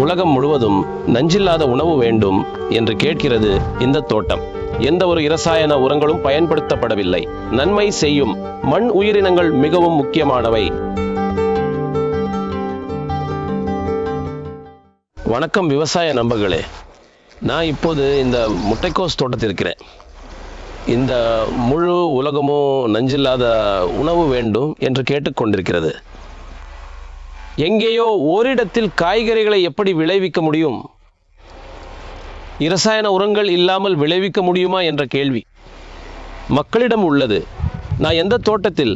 உலகம் முழுவதும் நஞ்சில்லாத உணவு வேண்டும் என்று கேட்கிறது இந்த தோட்டம். எந்த ஒரு இரசாயன உரங்களும் பயன்படுத்தப்படவில்லை. நன்மை செய்யும் மண் உயிரினங்கள் மிகவும் முக்கியமானவை. வணக்கம் விவசாய நண்பர்களே, நான் இப்போது இந்த முட்டைக்கோஸ் தோட்டத்தில் இருக்கிறேன். இந்த முழு உலகமும் நஞ்சில்லாத உணவு வேண்டும் என்று கேட்டுக்கொண்டிருக்கிறது. எங்கேயோ ஓரிடத்தில் காய்கறிகளை எப்படி விளைவிக்க முடியும்? இரசாயன உரங்கள் இல்லாமல் விளைவிக்க முடியுமா என்ற கேள்வி மக்களிடம் உள்ளது. நான் எந்த தோட்டத்தில்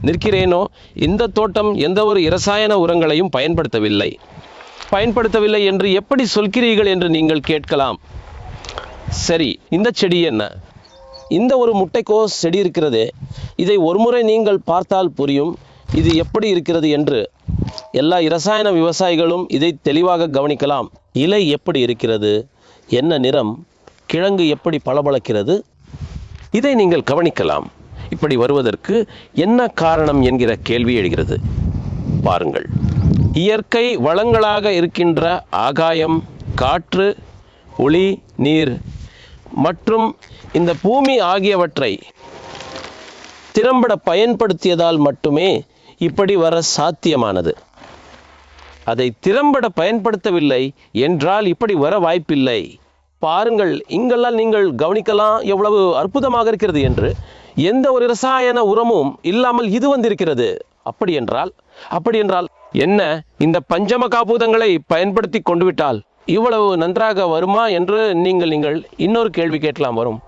நிற்கிறேனோ இந்த தோட்டம் எந்த ஒரு இரசாயன உரங்களையும் பயன்படுத்தவில்லை என்று எப்படி சொல்கிறீர்கள் என்று நீங்கள் கேட்கலாம். சரி, இந்த செடி என்ன? இந்த ஒரு முட்டைக்கோஸ் செடி இருக்கிறதே, இதை ஒருமுறை நீங்கள் பார்த்தால் புரியும் இது எப்படி இருக்கிறது என்று. எல்லா இரசாயன விவசாயிகளும் இதை தெளிவாக கவனிக்கலாம். இலை எப்படி இருக்கிறது, என்ன நிறம், கிழங்கு எப்படி பளபளக்கிறது, இதை நீங்கள் கவனிக்கலாம். இப்படி வருவதற்கு என்ன காரணம் என்கிற கேள்வி எழுகிறது. பாருங்கள், இயற்கை வளங்களாக இருக்கின்ற ஆகாயம், காற்று, ஒளி, நீர் மற்றும் இந்த பூமி ஆகியவற்றை திறம்பட பயன்படுத்தியதால் மட்டுமே இப்படி வர சாத்தியமானது. அதை திறம்பட பயன்படுத்தவில்லை என்றால் இப்படி வர வாய்ப்பில்லை. பாருங்கள், இங்கெல்லாம் நீங்கள் கவனிக்கலாம் எவ்வளவு அற்புதமாக இருக்கிறது என்று. எந்த ஒரு இரசாயன உரமும் இல்லாமல் இது வந்திருக்கிறது. அப்படி என்றால் என்ன, இந்த பஞ்சம காப்பூதங்களை பயன்படுத்தி கொண்டு விட்டால் இவ்வளவு நன்றாக வருமா என்று நீங்கள் இன்னொரு கேள்வி கேட்கலாம். வரும்.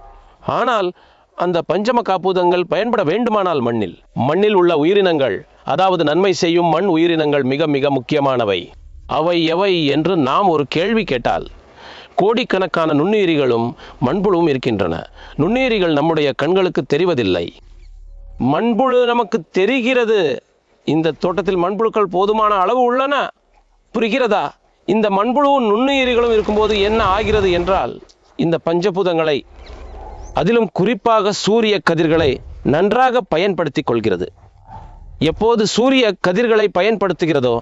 ஆனால் அந்த பஞ்சம காப்பூதங்கள் பயன்பட வேண்டுமானால் மண்ணில் உள்ள உயிரினங்கள், அதாவது நன்மை செய்யும் மண் உயிரினங்கள் மிக மிக முக்கியமானவை. அவை எவை என்று நாம் ஒரு கேள்வி கேட்டால், கோடிக்கணக்கான நுண்ணுயிரிகளும் மண்புழுவும் இருக்கின்றன. நுண்ணுயிரிகள் நம்முடைய கண்களுக்கு தெரிவதில்லை. மண்புழு நமக்கு தெரிகிறது. இந்த தோட்டத்தில் மண்புழுக்கள் போதுமான அளவு உள்ளன. புரிகிறதா? இந்த மண்புழுவும் நுண்ணுயிரிகளும் இருக்கும்போது என்ன ஆகிறது என்றால், இந்த பஞ்சபூதங்களை, அதிலும் குறிப்பாக சூரிய கதிர்களை நன்றாக பயன்படுத்தி கொள்கிறது. எப்போது சூரிய கதிர்களை பயன்படுத்துகிறதோ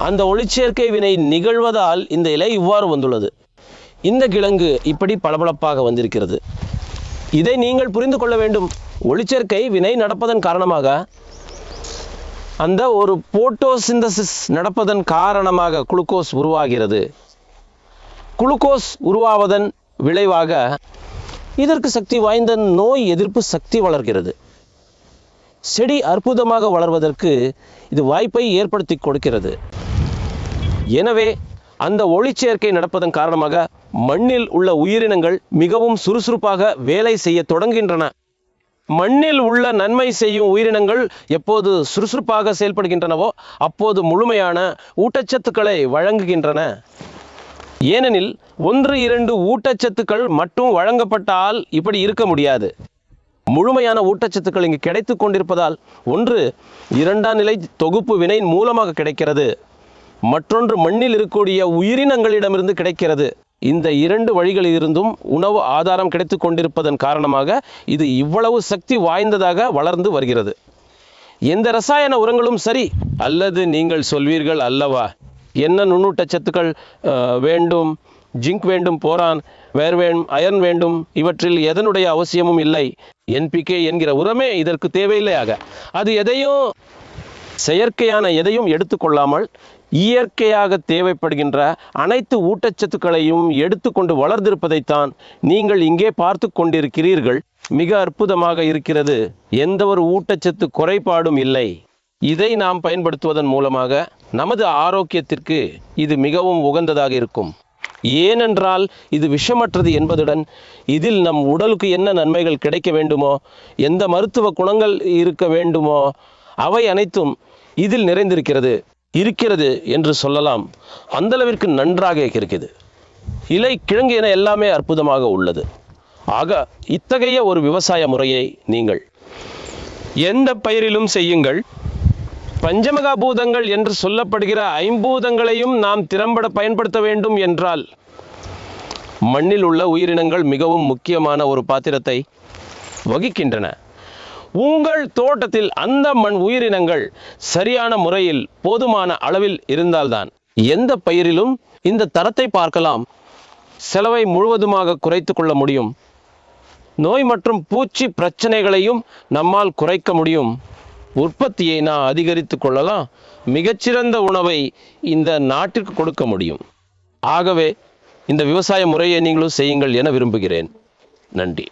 அந்த ஒளிச்சேர்க்கை வினை நிகழ்வதால் இந்த இலை இவ்வாறு வந்துள்ளது. இந்த கிழங்கு இப்படி பளபளப்பாக வந்திருக்கிறது. இதை நீங்கள் புரிந்து கொள்ள வேண்டும். ஒளிச்சேர்க்கை வினை நடப்பதன் காரணமாக, அந்த ஒரு போட்டோசிந்தசிஸ் நடப்பதன் காரணமாக குளுக்கோஸ் உருவாகிறது. குளுக்கோஸ் உருவாவதன் விளைவாக இதற்கு சக்தி வாய்ந்த நோய் எதிர்ப்பு சக்தி வளர்கிறது. செடி அற்புதமாக வளர்வதற்கு இது வாய்ப்பை ஏற்படுத்தி கொடுக்கிறது. எனவே அந்த ஒளிச்சேர்க்கை நடப்பதன் காரணமாக மண்ணில் உள்ள உயிரினங்கள் மிகவும் சுறுசுறுப்பாக வேலை செய்ய தொடங்குகின்றன. மண்ணில் உள்ள நன்மை செய்யும் உயிரினங்கள் எப்போது சுறுசுறுப்பாக செயல்படுகின்றனவோ அப்போது முழுமையான ஊட்டச்சத்துக்களை வழங்குகின்றன. ஏனெனில் 1-2 ஊட்டச்சத்துக்கள் மட்டும் வழங்கப்பட்டால் இப்படி இருக்க முடியாது. முழுமையான ஊட்டச்சத்துக்கள் இங்கு கிடைத்து கொண்டிருப்பதால், ஒன்று 2ஆம் நிலை தொகுப்பு வினை மூலமாக கிடைக்கிறது, மற்றொன்று மண்ணில் இருக்கக்கூடிய உயிரினங்களிடமிருந்து கிடைக்கிறது. இந்த 2 வழிகளிலிருந்தும் உணவு ஆதாரம் கிடைத்து கொண்டிருப்பதன் காரணமாக இது இவ்வளவு சக்தி வாய்ந்ததாக வளர்ந்து வருகிறது. எந்த ரசாயன உரங்களும் சரி, அல்லது நீங்கள் சொல்வீர்கள் அல்லவா, என்ன நுண்ணூட்டச்சத்துக்கள் வேண்டும், ஜிங்க் வேண்டும், போரான், வேர்வேன், அயர்ன் வேண்டும், இவற்றில் எதனுடைய அவசியமும் இல்லை. NPK என்கிற உரமே இதற்கு தேவையில்லையாக. அது எதையும் செயற்கையான எதையும் எடுத்துக்கொள்ளாமல் இயற்கையாக தேவைப்படுகின்ற அனைத்து ஊட்டச்சத்துக்களையும் எடுத்துக்கொண்டு வளர்ந்திருப்பதைத்தான் நீங்கள் இங்கே பார்த்து கொண்டிருக்கிறீர்கள். மிக அற்புதமாக இருக்கிறது. எந்த ஒரு ஊட்டச்சத்து குறைபாடும் இல்லை. இதை நாம் பயன்படுத்துவதன் மூலமாக நமது ஆரோக்கியத்திற்கு இது மிகவும் உகந்ததாக இருக்கும். ஏனென்றால் இது விஷமற்றது என்பதுடன் இதில் நம் உடலுக்கு என்ன நன்மைகள் கிடைக்க வேண்டுமோ, எந்த மருத்துவ குணங்கள் இருக்க வேண்டுமோ, அவை அனைத்தும் இதில் இருக்கிறது என்று சொல்லலாம். அந்தளவிற்கு நன்றாக இருக்கிறது. இலை, கிழங்கு என எல்லாமே அற்புதமாக உள்ளது. ஆக இத்தகைய ஒரு விவசாய முறையை நீங்கள் எந்த பயிரிலும் செய்யுங்கள். பஞ்சமகா பூதங்கள் என்று சொல்லப்படுகிற 5 பூதங்களையும் நாம் திறம்பட பயன்படுத்த வேண்டும் என்றால், மண்ணில் உள்ள உயிரினங்கள் மிகவும் முக்கியமான ஒரு பாத்திரத்தை வகிக்கின்றன. உங்கள் தோட்டத்தில் அந்த மண் உயிரினங்கள் சரியான முறையில் போதுமான அளவில் இருந்தால்தான் எந்த பயிரிலும் இந்த தரத்தை பார்க்கலாம். செலவை முழுவதுமாக குறைத்து கொள்ள முடியும். நோய் மற்றும் பூச்சி பிரச்சனைகளையும் நம்மால் குறைக்க முடியும். உற்பத்தியை நான் அதிகரித்து கொள்ளலாம். மிகச்சிறந்த உணவை இந்த நாட்டிற்கு கொடுக்க முடியும். ஆகவே இந்த விவசாய முறையை நீங்களும் செய்யுங்கள் என விரும்புகிறேன். நன்றி.